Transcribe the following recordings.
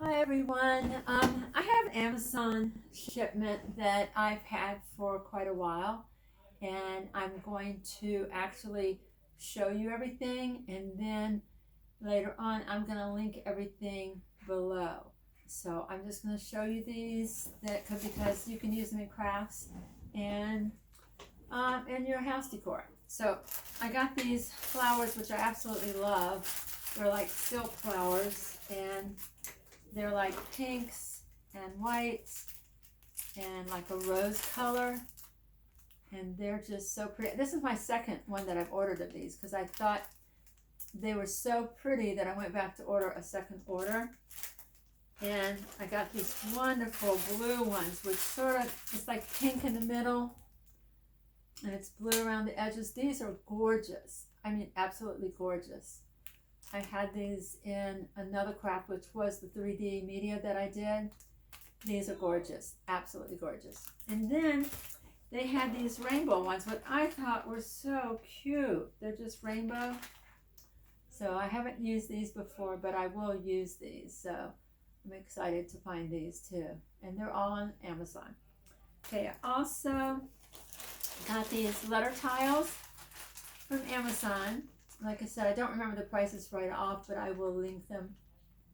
Hi everyone. I have an Amazon shipment that I've had for quite a while, and I'm going to actually show you everything, and then later on I'm going to link everything below. So I'm just going to show you these because you can use them in crafts and in your house decor. So I got these flowers which I absolutely love. They're like silk flowers, and they're like pinks and whites and like a rose color, and they're just so pretty. This is my second one that I've ordered of these because I thought they were so pretty that I went back to order a second order. And I got these wonderful blue ones, which sort of, it's like pink in the middle and it's blue around the edges. These are gorgeous. I mean, absolutely gorgeous. I had these in another craft, which was the 3D media that I did. These are gorgeous, absolutely gorgeous. And then they had these rainbow ones, what I thought were so cute. They're just rainbow. So I haven't used these before, but I will use these. So I'm excited to find these too. And they're all on Amazon. Okay, I also got these letter tiles from Amazon. Like I said, I don't remember the prices right off, but I will link them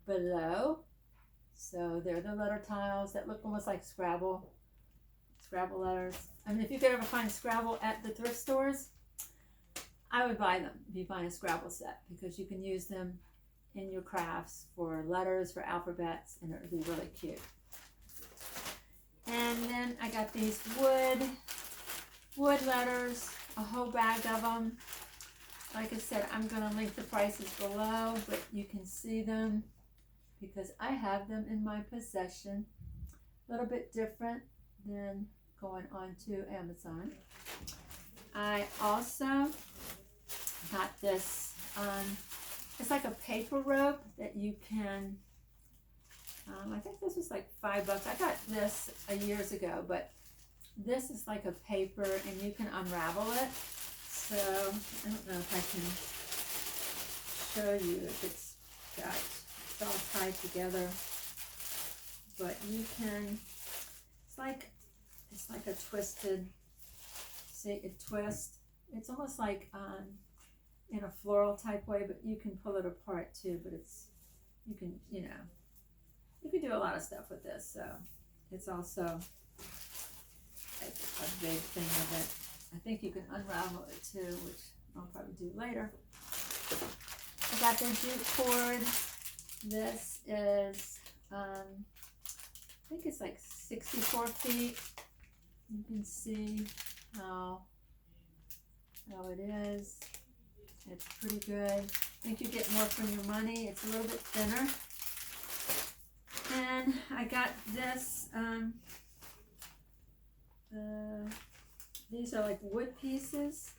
below. So they're the letter tiles that look almost like Scrabble letters. I mean, if you could ever find Scrabble at the thrift stores, I would buy them if you find a Scrabble set, because you can use them in your crafts for letters, for alphabets, and it would be really cute. And then I got these wood letters, a whole bag of them. Like I said, I'm going to link the prices below, but you can see them because I have them in my possession. A little bit different than going on to Amazon. I also got this, it's like a paper rope that you can, I think this was like $5. I got this years ago, but this is like a paper and you can unravel it. So I don't know if I can show you if it's all tied together, but you can, it's like a twisted, see, it twists. It's almost like in a floral type way, but you can pull it apart too, but you can do a lot of stuff with this. So it's also like a big thing of it. I think you can unravel it too, which I'll probably do later. I got the jute cord. This is, I think it's like 64 feet. You can see how it is. It's pretty good. I think you get more for your money. It's a little bit thinner. And I got this, these are like wood pieces,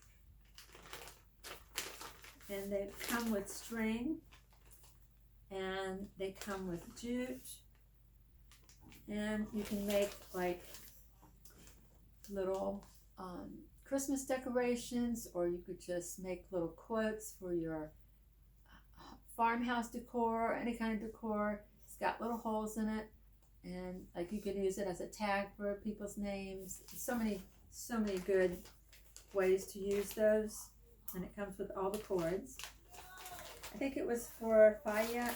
and they come with string, and they come with jute, and you can make like little Christmas decorations, or you could just make little quotes for your farmhouse decor or any kind of decor. It's got little holes in it, and like you could use it as a tag for people's names. So many good ways to use those, and it comes with all the cords. I think it was for Fayette.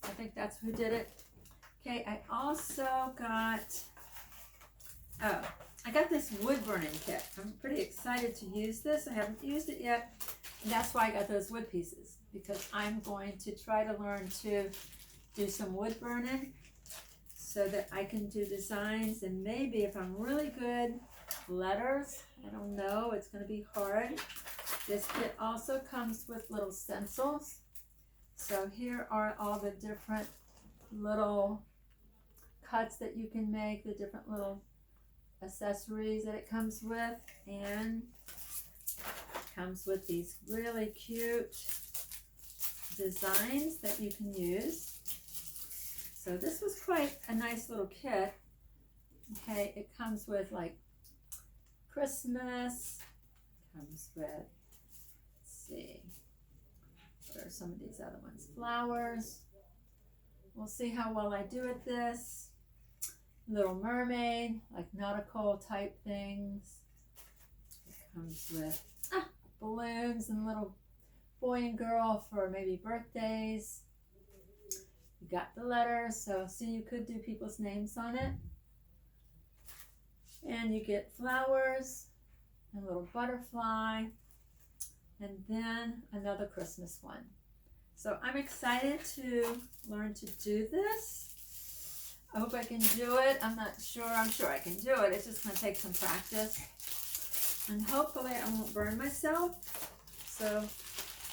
I think that's who did it. Okay, I also got, I got this wood burning kit. I'm pretty excited to use this. I haven't used it yet, and that's why I got those wood pieces, because I'm going to try to learn to do some wood burning so that I can do designs, and maybe if I'm really good, letters. I don't know, it's going to be hard. This kit also comes with little stencils. So here are all the different little cuts that you can make, the different little accessories that it comes with, and comes with these really cute designs that you can use. So this was quite a nice little kit. Okay, it comes with like Christmas, comes with, let's see, what are some of these other ones? Flowers, we'll see how well I do at this. Little Mermaid, like nautical type things. It comes with balloons and little boy and girl for maybe birthdays. You got the letters, so see, you could do people's names on it. And you get flowers, and a little butterfly, and then another Christmas one. So I'm excited to learn to do this. I hope I can do it. I'm not sure. I'm sure I can do it. It's just going to take some practice. And hopefully I won't burn myself. So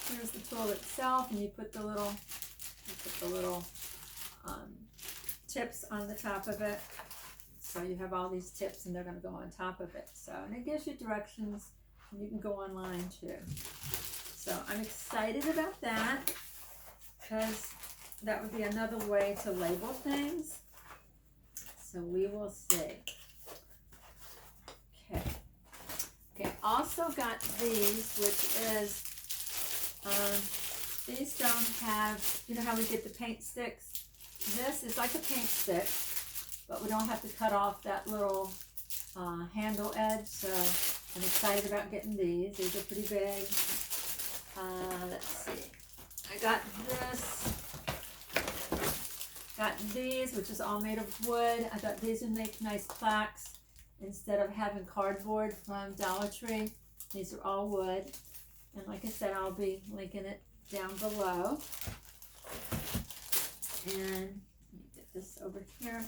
here's the tool itself, and you put the little tips on the top of it. So you have all these tips, and they're going to go on top of it. So, and it gives you directions, and you can go online too. So I'm excited about that, because that would be another way to label things. So we will see. Okay, also got these, which is, these don't have, you know how we get the paint sticks? This is like a paint stick, but we don't have to cut off that little handle edge, so I'm excited about getting these. These are pretty big. Let's see. I got this. Got these, which is all made of wood. I thought these would make nice plaques instead of having cardboard from Dollar Tree. These are all wood. And like I said, I'll be linking it down below. And let me get this over here.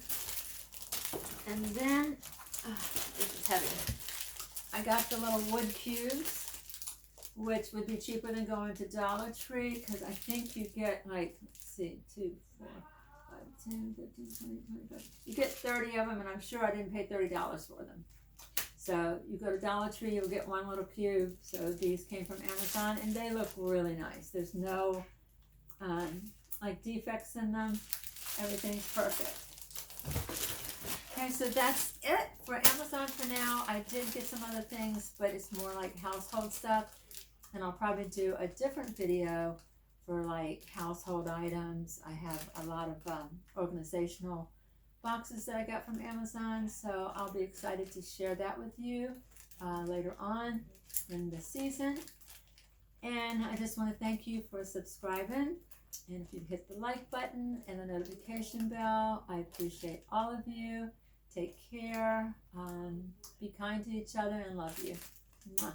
And then, this is heavy. I got the little wood cubes, which would be cheaper than going to Dollar Tree, because I think you get like, let's see, 2, 4, 5, 10, 15, 20, 25. You get 30 of them, and I'm sure I didn't pay $30 for them. So you go to Dollar Tree, you'll get one little cube. So these came from Amazon, and they look really nice. There's no like defects in them. Everything's perfect. Okay, so that's it for Amazon for now. I did get some other things, but it's more like household stuff. And I'll probably do a different video for like household items. I have a lot of organizational boxes that I got from Amazon, so I'll be excited to share that with you later on in the season. And I just want to thank you for subscribing. And if you hit the like button and the notification bell, I appreciate all of you. Take care, be kind to each other, and love you. Mwah.